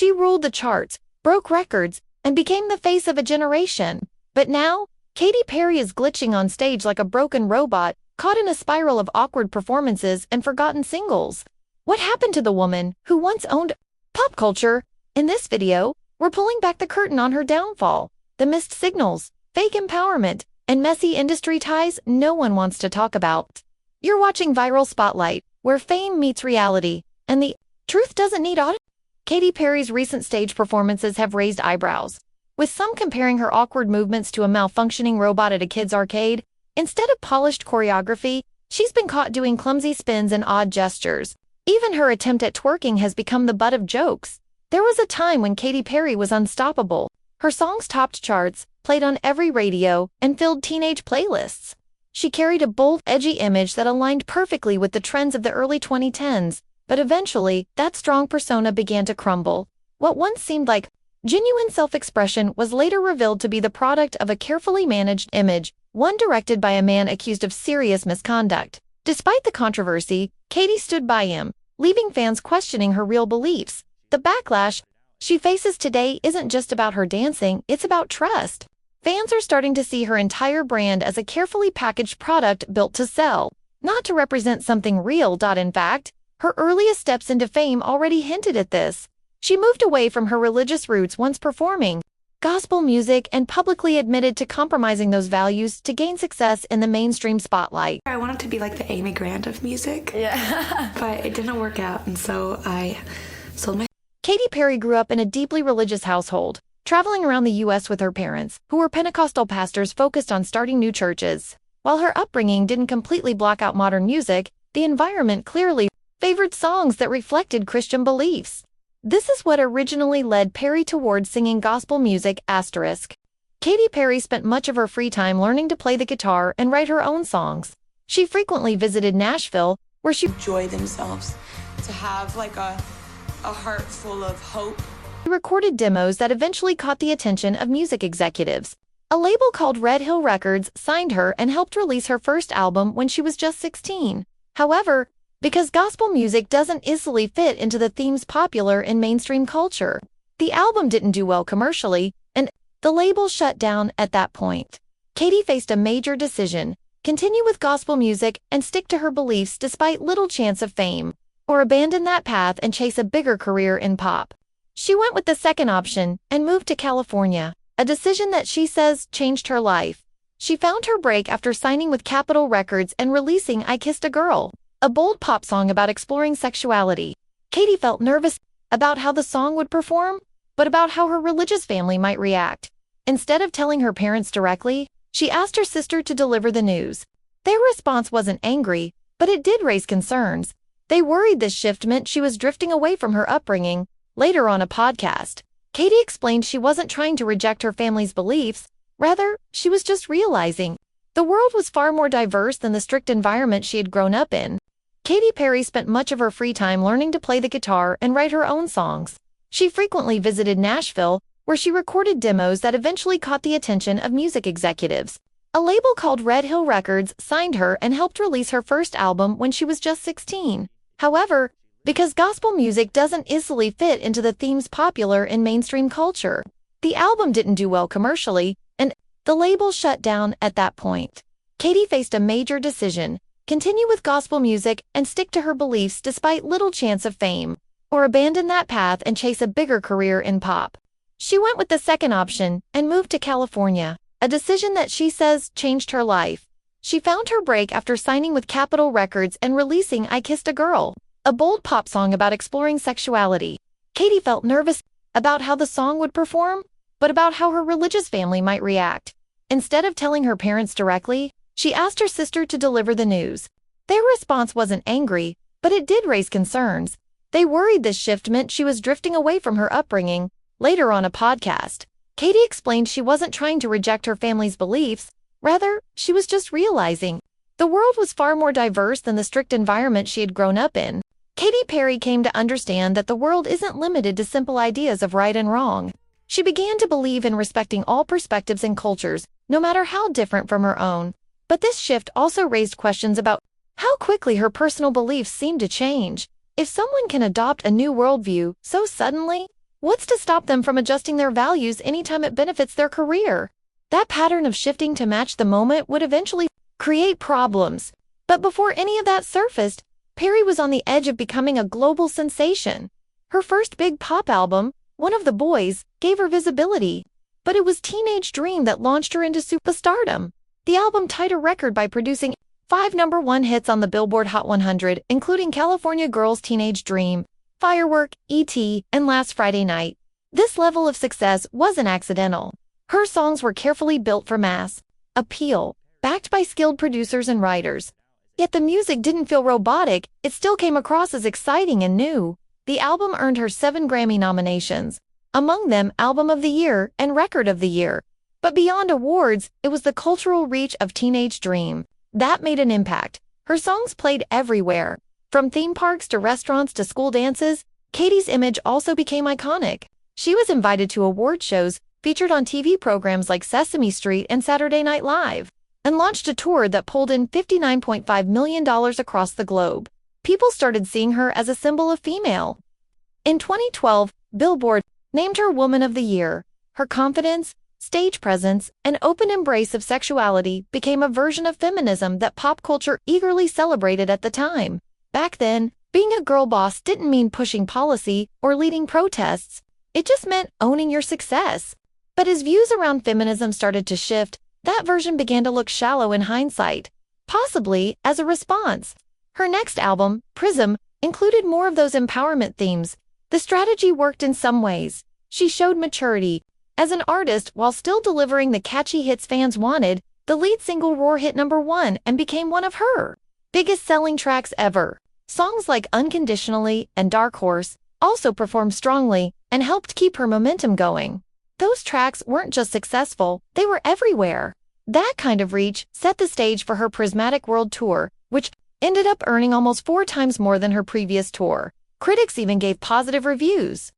She ruled the charts, broke records, and became the face of a generation. But now, Katy Perry is glitching on stage like a broken robot, caught in a spiral of awkward performances and forgotten singles. What happened to the woman who once owned pop culture? In this video, we're pulling back the curtain on her downfall, the missed signals, fake empowerment, and messy industry ties no one wants to talk about. You're watching Viral Spotlight, where fame meets reality, and the truth doesn't need audit. Katy Perry's recent stage performances have raised eyebrows, with some comparing her awkward movements to a malfunctioning robot at a kid's arcade. Instead of polished choreography, she's been caught doing clumsy spins and odd gestures. Even her attempt at twerking has become the butt of jokes. There was a time when Katy Perry was unstoppable. Her songs topped charts, played on every radio, and filled teenage playlists. She carried a bold, edgy image that aligned perfectly with the trends of the early 2010s, but eventually, that strong persona began to crumble. What once seemed like genuine self-expression was later revealed to be the product of a carefully managed image, one directed by a man accused of serious misconduct. Despite the controversy, Katy stood by him, leaving fans questioning her real beliefs. The backlash she faces today isn't just about her dancing, it's about trust. Fans are starting to see her entire brand as a carefully packaged product built to sell, not to represent something real. In fact, her earliest steps into fame already hinted at this. She moved away from her religious roots once performing gospel music and publicly admitted to compromising those values to gain success in the mainstream spotlight. I wanted to be like the Amy Grant of music, but it didn't work out, and so I sold my... Katy Perry grew up in a deeply religious household, traveling around the U.S. with her parents, who were Pentecostal pastors focused on starting new churches. While her upbringing didn't completely block out modern music, the environment clearly favored songs that reflected Christian beliefs. This is what originally led Perry towards singing gospel music. Katy Perry spent much of her free time learning to play the guitar and write her own songs. She frequently visited Nashville, where she enjoy themselves, to have like a heart full of hope. She recorded demos that eventually caught the attention of music executives. A label called Red Hill Records signed her and helped release her first album when she was just 16. However, because gospel music doesn't easily fit into the themes popular in mainstream culture, the album didn't do well commercially, and the label shut down at that point. Katy faced a major decision: continue with gospel music and stick to her beliefs despite little chance of fame, or abandon that path and chase a bigger career in pop. She went with the second option and moved to California, a decision that she says changed her life. She found her break after signing with Capitol Records and releasing I Kissed a Girl, a bold pop song about exploring sexuality. Katy felt nervous about how the song would perform, but about how her religious family might react. Instead of telling her parents directly, she asked her sister to deliver the news. Their response wasn't angry, but it did raise concerns. They worried this shift meant she was drifting away from her upbringing. Later on a podcast, Katy explained she wasn't trying to reject her family's beliefs. Rather, she was just realizing the world was far more diverse than the strict environment she had grown up in. Katy Perry spent much of her free time learning to play the guitar and write her own songs. She frequently visited Nashville, where she recorded demos that eventually caught the attention of music executives. A label called Red Hill Records signed her and helped release her first album when she was just 16. However, because gospel music doesn't easily fit into the themes popular in mainstream culture, the album didn't do well commercially, and the label shut down at that point. Katy faced a major decision: continue with gospel music and stick to her beliefs despite little chance of fame, or abandon that path and chase a bigger career in pop. She went with the second option and moved to California, a decision that she says changed her life. She found her break after signing with Capitol Records and releasing I Kissed a Girl, a bold pop song about exploring sexuality. Katy felt nervous about how the song would perform, but about how her religious family might react. Instead of telling her parents directly, she asked her sister to deliver the news. Their response wasn't angry, but it did raise concerns. They worried this shift meant she was drifting away from her upbringing. Later on a podcast, Katy explained she wasn't trying to reject her family's beliefs. Rather, she was just realizing the world was far more diverse than the strict environment she had grown up in. Katy Perry came to understand that the world isn't limited to simple ideas of right and wrong. She began to believe in respecting all perspectives and cultures, no matter how different from her own. But this shift also raised questions about how quickly her personal beliefs seemed to change. If someone can adopt a new worldview so suddenly, What's to stop them from adjusting their values anytime it benefits their career? That pattern of shifting to match the moment would eventually create problems. But before any of that surfaced, Perry was on the edge of becoming a global sensation. Her first big pop album, One of the Boys, gave her visibility. But it was Teenage Dream that launched her into superstardom. The album tied a record by producing 5 number-one hits on the Billboard Hot 100, including California Girls' Teenage Dream, Firework, E.T., and Last Friday Night. This level of success wasn't accidental. Her songs were carefully built for mass appeal, backed by skilled producers and writers. Yet the music didn't feel robotic, it still came across as exciting and new. The album earned her 7 Grammy nominations, among them Album of the Year and Record of the Year. But beyond awards, it was the cultural reach of Teenage Dream that made an impact. Her songs played everywhere. From theme parks to restaurants to school dances, Katy's image also became iconic. She was invited to award shows, featured on TV programs like Sesame Street and Saturday Night Live, and launched a tour that pulled in $59.5 million across the globe. People started seeing her as a symbol of female. In 2012, Billboard named her Woman of the Year. Her confidence, stage presence, and open embrace of sexuality became a version of feminism that pop culture eagerly celebrated at the time. Back then, being a girl boss didn't mean pushing policy or leading protests. It just meant owning your success. But as views around feminism started to shift, that version began to look shallow in hindsight, possibly as a response. Her next album, Prism, included more of those empowerment themes. The strategy worked in some ways. She showed maturity as an artist while still delivering the catchy hits fans wanted. The lead single Roar hit #1 and became one of her biggest selling tracks ever. Songs like Unconditionally and Dark Horse also performed strongly and helped keep her momentum going. Those tracks weren't just successful, they were everywhere. That kind of reach set the stage for her Prismatic World Tour, which ended up earning almost 4 times more than her previous tour. Critics even gave positive reviews.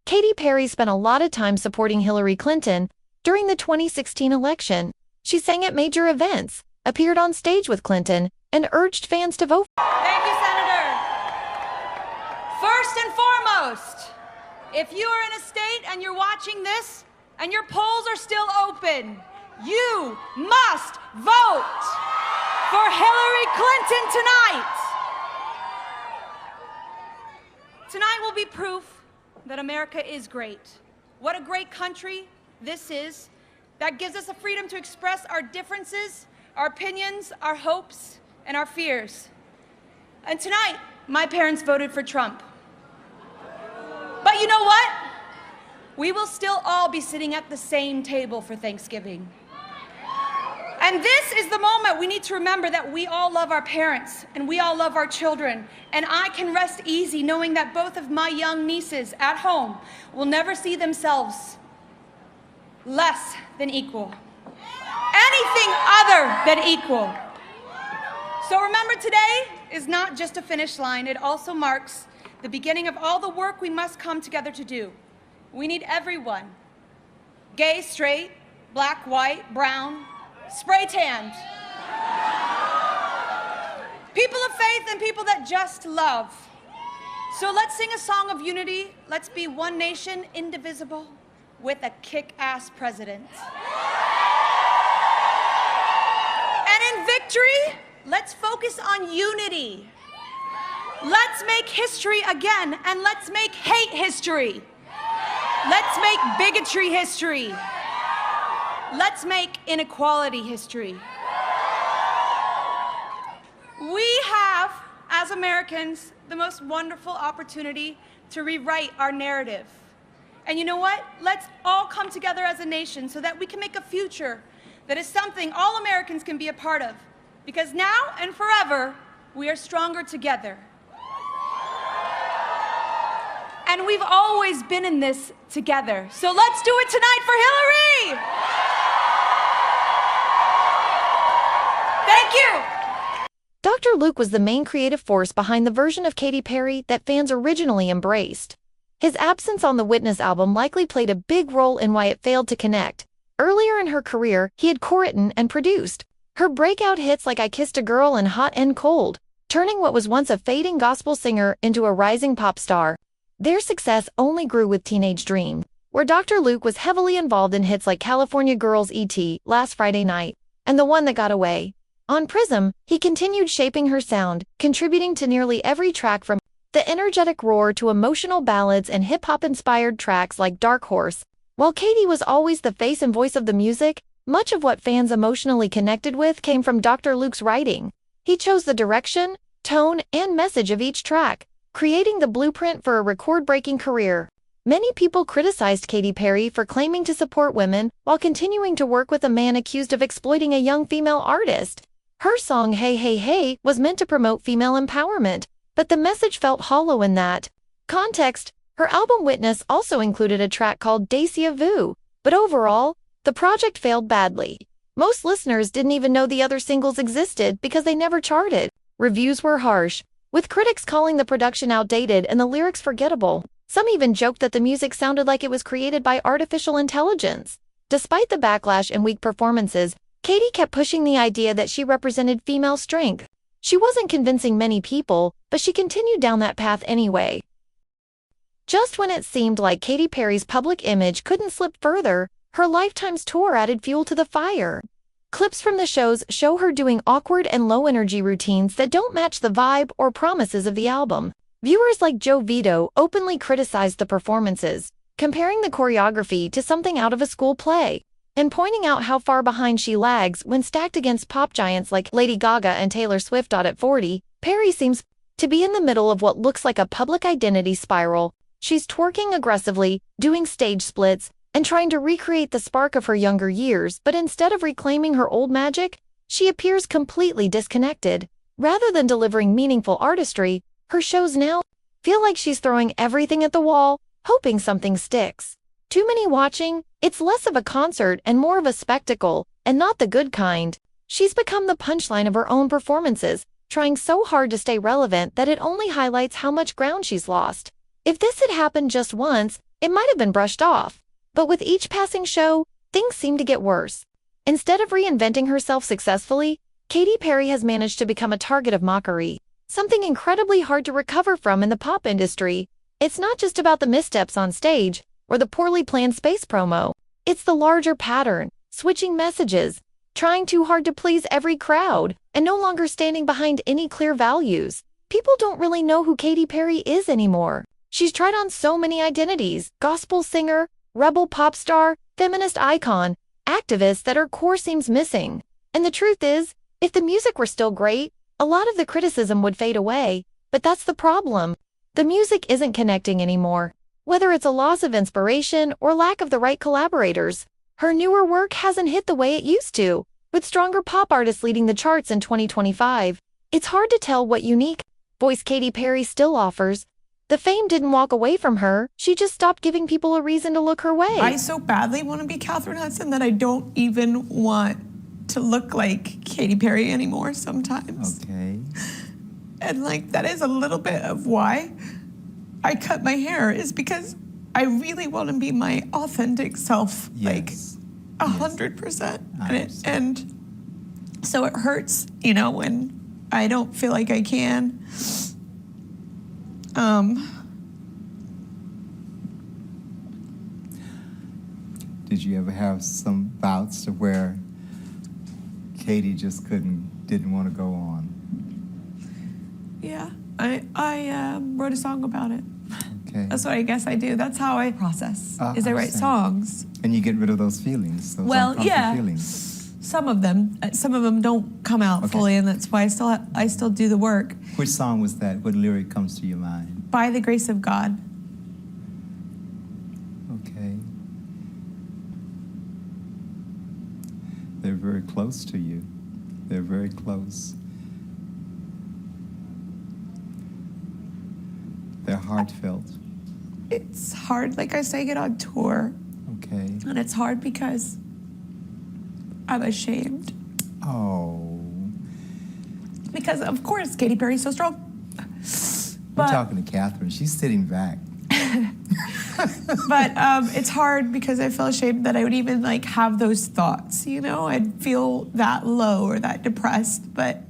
Katy Perry spent a lot of time supporting Hillary Clinton during the 2016 election. She sang at major events, appeared on stage with Clinton, and urged fans to vote. Thank you, Senator. First and foremost, if you are in a state and you're watching this and your polls are still open, you must vote for Hillary Clinton tonight. Tonight will be proof that America is great. What a great country this is that gives us the freedom to express our differences, our opinions, our hopes, and our fears. And tonight, my parents voted for Trump. But you know what? We will still all be sitting at the same table for Thanksgiving. And this is the moment we need to remember that we all love our parents and we all love our children. And I can rest easy knowing that both of my young nieces at home will never see themselves less than equal. Anything other than equal. So remember, today is not just a finish line, it also marks the beginning of all the work we must come together to do. We need everyone. Gay, straight, black, white, brown, spray tanned. People of faith and people that just love. So let's sing a song of unity. Let's be one nation, indivisible, with a kick-ass president. And in victory, let's focus on unity. Let's make history again, and let's make hate history. Let's make bigotry history. Let's make inequality history. We have, as Americans, the most wonderful opportunity to rewrite our narrative. And you know what? Let's all come together as a nation so that we can make a future that is something all Americans can be a part of. Because now and forever, we are stronger together. And we've always been in this together. So let's do it tonight for Hillary! Thank you! Dr. Luke was the main creative force behind the version of Katy Perry that fans originally embraced. His absence on the Witness album likely played a big role in why it failed to connect. Earlier in her career, he had co-written and produced her breakout hits like I Kissed a Girl and Hot and Cold, turning what was once a fading gospel singer into a rising pop star. Their success only grew with Teenage Dream, where Dr. Luke was heavily involved in hits like California Girls' E.T., Last Friday Night, and The One That Got Away. On Prism, he continued shaping her sound, contributing to nearly every track from the energetic roar to emotional ballads and hip-hop-inspired tracks like Dark Horse. While Katy was always the face and voice of the music, much of what fans emotionally connected with came from Dr. Luke's writing. He chose the direction, tone, and message of each track, creating the blueprint for a record-breaking career. Many people criticized Katy Perry for claiming to support women while continuing to work with a man accused of exploiting a young female artist. Her song Hey Hey Hey was meant to promote female empowerment, but the message felt hollow in that context. Her album Witness also included a track called Deja Vu, but overall, the project failed badly. Most listeners didn't even know the other singles existed because they never charted. Reviews were harsh, with critics calling the production outdated and the lyrics forgettable. Some even joked that the music sounded like it was created by artificial intelligence. Despite the backlash and weak performances, Katy kept pushing the idea that she represented female strength. She wasn't convincing many people, but she continued down that path anyway. Just when it seemed like Katy Perry's public image couldn't slip further, her Lifetime's tour added fuel to the fire. Clips from the shows show her doing awkward and low-energy routines that don't match the vibe or promises of the album. Viewers like Joe Vito openly criticized the performances, comparing the choreography to something out of a school play, and pointing out how far behind she lags when stacked against pop giants like Lady Gaga and Taylor Swift. At 40, Perry seems to be in the middle of what looks like a public identity spiral. She's twerking aggressively, doing stage splits, and trying to recreate the spark of her younger years, but instead of reclaiming her old magic, she appears completely disconnected. Rather than delivering meaningful artistry, her shows now feel like she's throwing everything at the wall, hoping something sticks. Too many watching, it's less of a concert and more of a spectacle, and not the good kind. She's become the punchline of her own performances, trying so hard to stay relevant that it only highlights how much ground she's lost. If this had happened just once, it might have been brushed off. But with each passing show, things seem to get worse. Instead of reinventing herself successfully, Katy Perry has managed to become a target of mockery, something incredibly hard to recover from in the pop industry. It's not just about the missteps on stage or the poorly planned space promo. It's the larger pattern, switching messages, trying too hard to please every crowd, and no longer standing behind any clear values. People don't really know who Katy Perry is anymore. She's tried on so many identities: gospel singer, rebel pop star, feminist icon, activist, that her core seems missing. And the truth is, if the music were still great, a lot of the criticism would fade away. But that's the problem. The music isn't connecting anymore. Whether it's a loss of inspiration or lack of the right collaborators, her newer work hasn't hit the way it used to, with stronger pop artists leading the charts in 2025. It's hard to tell what unique voice Katy Perry still offers. The fame didn't walk away from her, she just stopped giving people a reason to look her way. I so badly want to be Catherine Hudson that I don't even want to look like Katy Perry anymore sometimes. Okay. And like, that is a little bit of why I cut my hair, is because I really want to be my authentic self, Yes. like 100%. Yes. And so it hurts, when I don't feel like I can. Did you ever have some bouts to where Katy just didn't want to go on? Yeah, I wrote a song about it. Okay. That's what I guess I do. That's how I process, is I write understand. songs. And you get rid of those feelings, those Well, uncomfortable yeah. feelings. Some of them don't come out Okay. fully, and that's why I still do the work. Which song was that? What lyric comes to your mind? By the grace of God. Okay. They're very close to you. They're very close. They're heartfelt. It's hard, like I sang it on tour, Okay. and it's hard because I'm ashamed. Oh. Because, of course, Katy Perry's so strong. I'm talking to Catherine. She's sitting back. But it's hard because I feel ashamed that I would even have those thoughts, I'd feel that low or that depressed, but